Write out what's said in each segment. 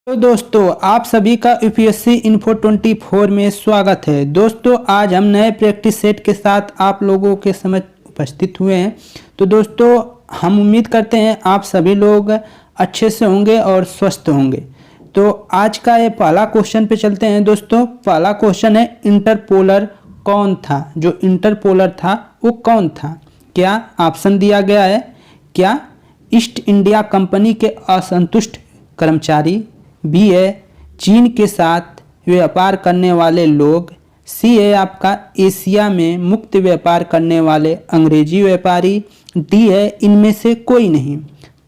तो दोस्तों आप सभी का यूपीएससी इन्फो 24 में स्वागत है। दोस्तों आज हम नए प्रैक्टिस सेट के साथ आप लोगों के समक्ष उपस्थित हुए हैं। तो दोस्तों हम उम्मीद करते हैं आप सभी लोग अच्छे से होंगे और स्वस्थ होंगे। तो आज का ये पहला क्वेश्चन पे चलते हैं। दोस्तों पहला क्वेश्चन है इंटरपोलर कौन था? जो इंटरपोलर था वो कौन था? क्या ऑप्शन दिया गया है? क्या ईस्ट इंडिया कंपनी के असंतुष्ट कर्मचारी, बी है चीन के साथ व्यापार करने वाले लोग, सी है आपका एशिया में मुक्त व्यापार करने वाले अंग्रेजी व्यापारी, डी है इनमें से कोई नहीं।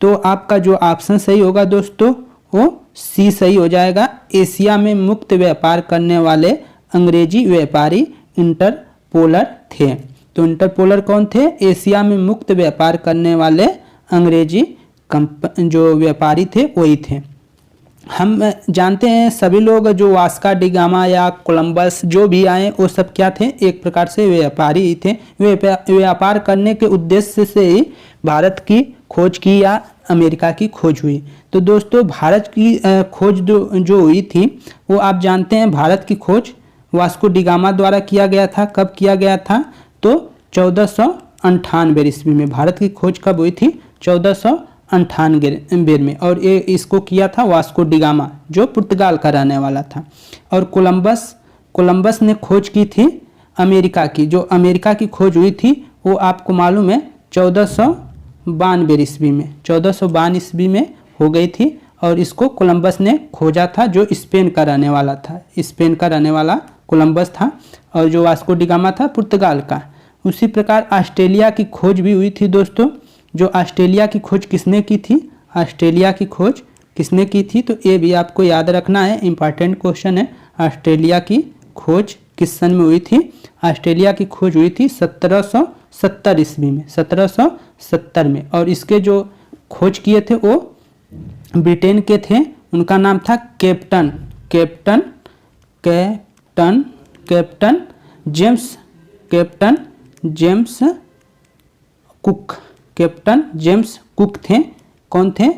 तो आपका जो ऑप्शन सही होगा दोस्तों वो सी सही हो जाएगा। एशिया में मुक्त व्यापार करने वाले अंग्रेजी व्यापारी इंटरपोलर थे। तो इंटरपोलर कौन थे? एशिया में मुक्त व्यापार करने वाले अंग्रेजी जो व्यापारी थे वही थे। हम जानते हैं सभी लोग जो वास्को डी गामा या कोलंबस जो भी आए वो सब क्या थे? एक प्रकार से व्यापारी ही थे। व्यापार करने के उद्देश्य से ही भारत की खोज की या अमेरिका की खोज हुई। तो दोस्तों भारत की खोज जो हुई थी वो आप जानते हैं भारत की खोज वास्को डी गामा द्वारा किया गया था। कब किया गया था? तो 1498 ईस्वी में। भारत की खोज कब हुई थी? 1498 में। और ये इसको किया था वास्को डी गामा जो पुर्तगाल का रहने वाला था। और कोलंबस ने खोज की थी अमेरिका की। जो अमेरिका की खोज हुई थी वो आपको मालूम है 1492 ईस्वी में। 1492 ईस्वी में हो गई थी। और इसको कोलंबस ने खोजा था जो स्पेन का रहने वाला था। स्पेन का रहने वाला कोलंबस था और जो वास्को डी गामा था पुर्तगाल का। उसी प्रकार ऑस्ट्रेलिया की खोज भी हुई थी दोस्तों। जो ऑस्ट्रेलिया की खोज किसने की थी? ऑस्ट्रेलिया की खोज किसने की थी? तो ये भी आपको याद रखना है, इंपॉर्टेंट क्वेश्चन है। ऑस्ट्रेलिया की खोज किस सन में हुई थी? ऑस्ट्रेलिया की खोज हुई थी 1770 ईस्वी में, 1770 में। और इसके जो खोज किए थे वो ब्रिटेन के थे। उनका नाम था captain James cook. Captain James cook थे। कौन थे?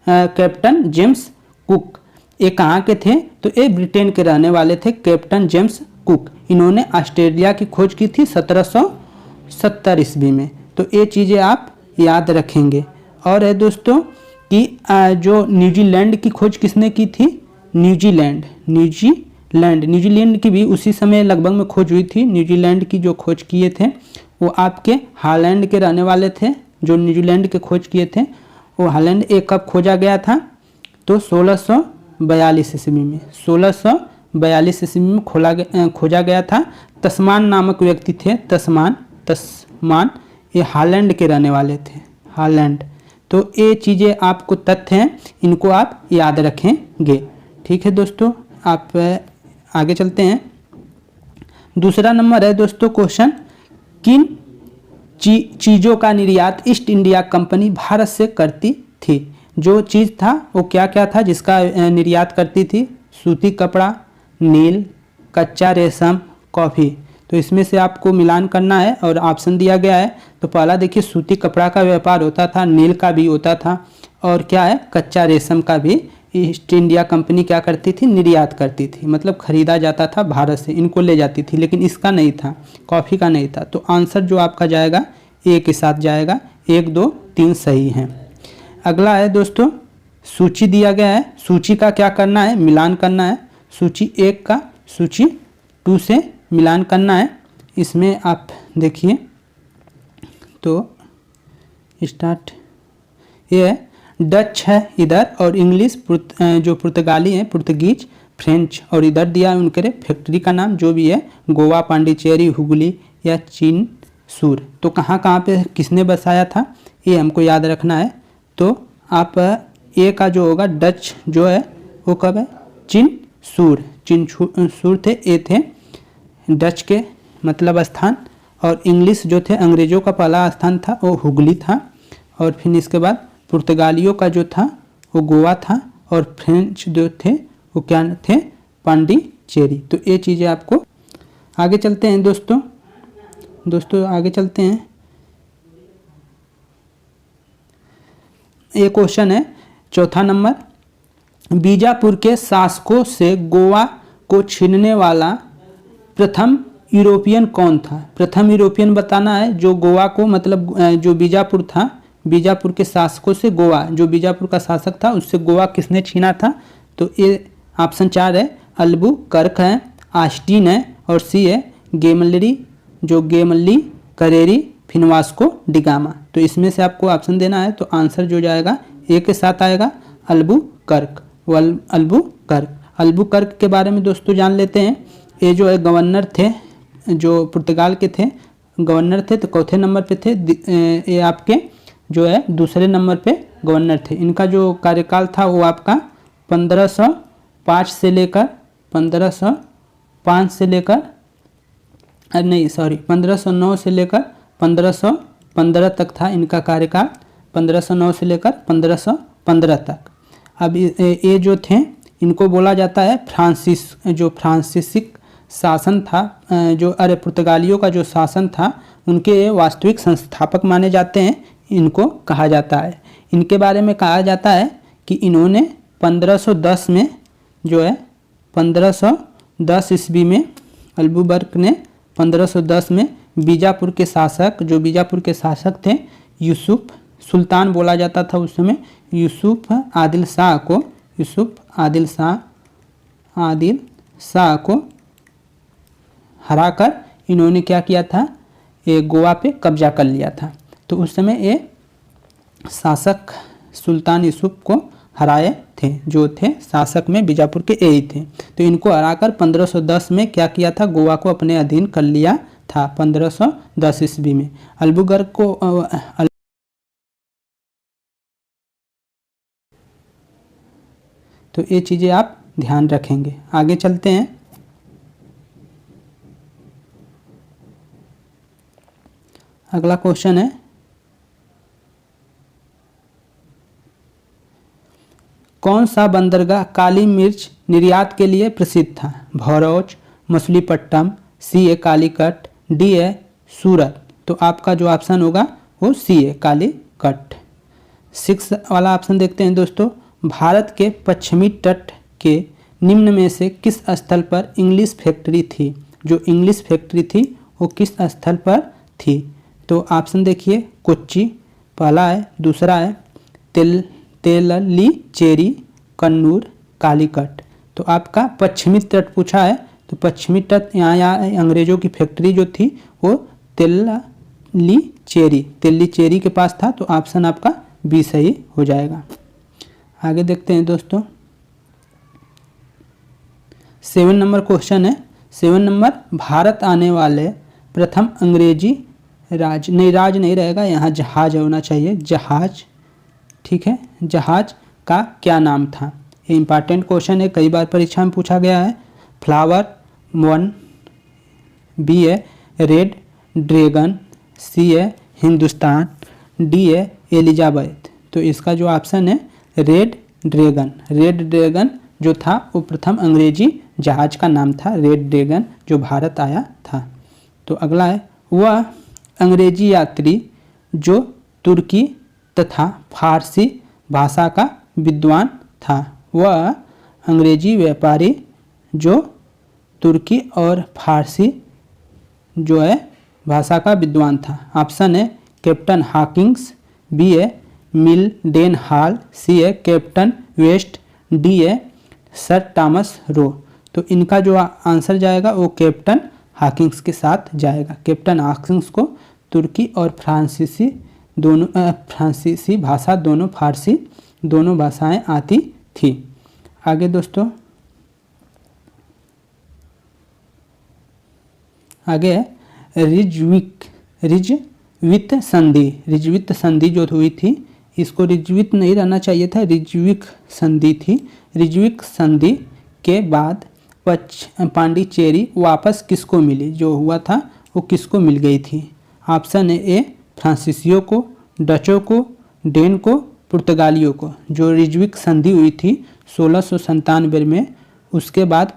Captain James cook. ये कहाँ के थे? तो ये ब्रिटेन के रहने वाले थे, कैप्टन जेम्स कुक। इन्होंने ऑस्ट्रेलिया की खोज की थी 1770 ईस्वी में। तो ये चीज़ें आप याद रखेंगे। और है दोस्तों कि जो न्यूजीलैंड की खोज किसने की थी? न्यूजीलैंड की भी उसी समय लगभग में खोज हुई थी। न्यूजीलैंड की जो खोज किए थे वो आपके हॉलैंड के रहने वाले थे। जो न्यूजीलैंड के खोज किए थे वो हॉलैंड। एक कब खोजा गया था? तो 1642 ईस्वी में। 1642 ईस्वी में खोजा गया था। तस्मान नामक व्यक्ति थे। तस्मान ये हॉलैंड के रहने वाले थे। हॉलैंड। तो ये चीज़ें आपको तथ्य हैं, इनको आप याद रखेंगे। ठीक है दोस्तों, आप आगे चलते हैं। दूसरा नंबर है दोस्तों क्वेश्चन, किन चीज़ों का निर्यात ईस्ट इंडिया कंपनी भारत से करती थी? जो चीज़ था वो क्या क्या था जिसका निर्यात करती थी? सूती कपड़ा, नील, कच्चा रेशम, कॉफ़ी। तो इसमें से आपको मिलान करना है और ऑप्शन दिया गया है। तो पहला देखिए, सूती कपड़ा का व्यापार होता था, नील का भी होता था, और क्या है, कच्चा रेशम का भी ईस्ट इंडिया कंपनी क्या करती थी? निर्यात करती थी। मतलब खरीदा जाता था भारत से, इनको ले जाती थी। लेकिन इसका नहीं था, कॉफ़ी का नहीं था। तो आंसर जो आपका जाएगा ए के साथ जाएगा। 1, 2, 3 सही हैं। अगला है दोस्तों, सूची दिया गया है। सूची का क्या करना है? मिलान करना है। सूची 1 का सूची 2 से मिलान करना है। इसमें आप देखिए तो स्टार्ट, ये है डच है इधर, और इंग्लिश जो पुर्तगाली है, पुर्तगीज, फ्रेंच, और इधर दिया है उनके फैक्ट्री का नाम जो भी है, गोवा, पांडिचेरी, हुगली या चिनसूर। तो कहाँ कहाँ पे किसने बसाया था ये हमको याद रखना है। तो आप ए का जो होगा डच जो है वो कब है? चिनसूर थे, ए थे डच के मतलब स्थान। और इंग्लिश जो थे, अंग्रेज़ों का पहला स्थान था वो हुगली था। और फिर इसके बाद पुर्तगालियों का जो था वो गोवा था। और फ्रेंच जो थे वो क्या थे? पांडिचेरी। तो ये चीज़ें आपको, आगे चलते हैं दोस्तों आगे चलते हैं। ये क्वेश्चन है चौथा नंबर, बीजापुर के शासकों से गोवा को छीनने वाला प्रथम यूरोपियन कौन था? प्रथम यूरोपियन बताना है जो गोवा को, मतलब जो बीजापुर था, बीजापुर के शासकों से गोवा, जो बीजापुर का शासक था उससे गोवा किसने छीना था? तो ये ऑप्शन 4 है, अल्बुकर्क है, ऑस्टिन है, और सी है गेमलरी, जो गेमल्ली करेरी फिनवास्को डिगामा। तो इसमें से आपको ऑप्शन देना है, तो आंसर जो जाएगा ए के साथ आएगा अल्बुकर्क। अल्बुकर्क के बारे में दोस्तों जान लेते हैं। ये जो है गवर्नर थे, जो पुर्तगाल के थे, गवर्नर थे, तो चौथे नंबर पे थे। ये आपके जो है दूसरे नंबर पे गवर्नर थे। इनका जो कार्यकाल था वो आपका 1505 से लेकर 1505 से लेकर 1509 से लेकर 1515 तक था इनका कार्यकाल, 1509 से लेकर 1515 तक। अब ये जो थे इनको बोला जाता है फ्रांसीसिक शासन था, जो पुर्तगालियों का जो शासन था उनके वास्तविक संस्थापक माने जाते हैं, इनको कहा जाता है। इनके बारे में कहा जाता है कि इन्होंने 1510 में जो है 1510 ईस्वी में अल्बुकर्क ने 1510 में बीजापुर के शासक थे यूसुफ सुल्तान बोला जाता था उस समय, यूसुफ आदिल शाह को हराकर इन्होंने क्या किया था, ये गोवा पे कब्जा कर लिया था। तो उस समय ये शासक सुल्तान यूसुफ को हराए थे, जो थे शासक में बीजापुर के यही थे। तो इनको हराकर 1510 में क्या किया था, गोवा को अपने अधीन कर लिया था 1510 ईस्वी में। अल्बुकर्क को तो ये चीज़ें आप ध्यान रखेंगे। आगे चलते हैं। अगला क्वेश्चन है, कौन सा बंदरगाह काली मिर्च निर्यात के लिए प्रसिद्ध था? भरौच, मछलीपट्टनम, सी है कालीकट, डी है सूरत। तो आपका जो ऑप्शन होगा वो सी है कालीकट। 6 वाला ऑप्शन देखते हैं दोस्तों। भारत के पश्चिमी तट के निम्न में से किस स्थल पर इंग्लिश फैक्ट्री थी? जो इंग्लिश फैक्ट्री थी वो किस स्थल पर थी? तो ऑप्शन देखिए, कोच्चि पहला है, दूसरा है तेललीचेरी, कन्नूर, कालीकट। तो आपका पश्चिमी तट पूछा है, तो पश्चिमी तट यहाँ अंग्रेजों की फैक्ट्री जो थी वो तेललीचेरी के पास था। तो ऑप्शन आपका बी सही हो जाएगा। आगे देखते हैं दोस्तों। 7 नंबर क्वेश्चन है। 7 नंबर, भारत आने वाले प्रथम अंग्रेजी राज नहीं रहेगा, यहाँ जहाज होना चाहिए, जहाज, ठीक है, जहाज का क्या नाम था? ये इंपॉर्टेंट क्वेश्चन है, कई बार परीक्षा में पूछा गया है। फ्लावर 1, बी है रेड ड्रैगन, सी है हिंदुस्तान, डी है एलिजाबेथ। तो इसका जो ऑप्शन है रेड ड्रैगन जो था वो प्रथम अंग्रेजी जहाज का नाम था, रेड ड्रैगन, जो भारत आया था। तो अगला है, वह अंग्रेजी यात्री जो तुर्की तथा फारसी भाषा का विद्वान था। वह अंग्रेजी व्यापारी जो तुर्की और फारसी जो है भाषा का विद्वान था। ऑप्शन है कैप्टन हॉकिंस, बी है मिल्डेन हॉल, सी है कैप्टन वेस्ट, डी है सर थॉमस रो। तो इनका जो आंसर जाएगा वो कैप्टन हॉकिंस के साथ जाएगा। कैप्टन हॉकिंस को तुर्की और फ्रांसीसी भाषा दोनों, फारसी दोनों भाषाएं आती थी। आगे दोस्तों, आगे है रिजवित संधि जो हुई थी, इसको रिजवित नहीं रहना चाहिए था, रिजविक संधि थी। रिजविक संधि के बाद पांडिचेरी वापस किसको मिली? जो हुआ था वो किसको मिल गई थी? ऑप्शन है ए फ्रांसीसियों को, डचों को, डेन को, पुर्तगालियों को। जो रिजविक संधि हुई थी 1697 में, उसके बाद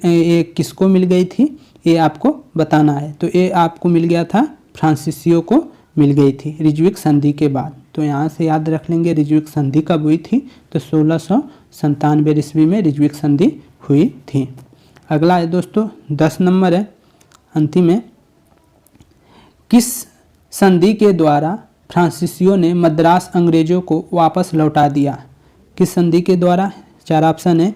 ये किसको मिल गई थी ये आपको बताना है। तो ये आपको मिल गया था, फ्रांसीसियों को मिल गई थी रिजविक संधि के बाद। तो यहाँ से याद रख लेंगे रिजविक संधि कब हुई थी, तो 1797 ईस्वी में रिजविक संधि हुई थी। अगला है दोस्तों 10 नंबर है अंतिम है, किस संधि के द्वारा फ्रांसीसियों ने मद्रास अंग्रेजों को वापस लौटा दिया? किस संधि के द्वारा? 4 ऑप्शन है,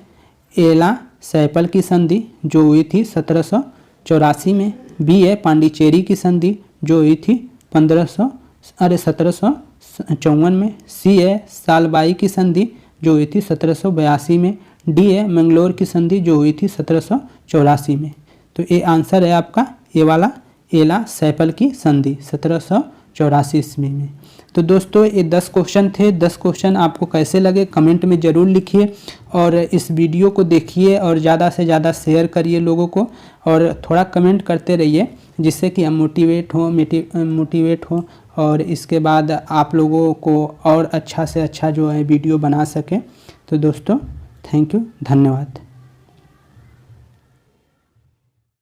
एला सैपल की संधि जो हुई थी 1784 में, बी है पांडिचेरी की संधि जो हुई थी 1754 में, सी है सालबाई की संधि जो हुई थी 1782 में, डी है मैंगलोर की संधि जो हुई थी 1784 में। तो ये आंसर है आपका ये वाला एला सैपल की संधि 1784 ईस्वी में। तो दोस्तों ये 10 क्वेश्चन थे। 10 क्वेश्चन आपको कैसे लगे कमेंट में ज़रूर लिखिए और इस वीडियो को देखिए और ज़्यादा से ज़्यादा शेयर करिए लोगों को और थोड़ा कमेंट करते रहिए जिससे कि हम मोटिवेट हो और इसके बाद आप लोगों को और अच्छा से अच्छा जो है वीडियो बना सकें। तो दोस्तों थैंक यू, धन्यवाद।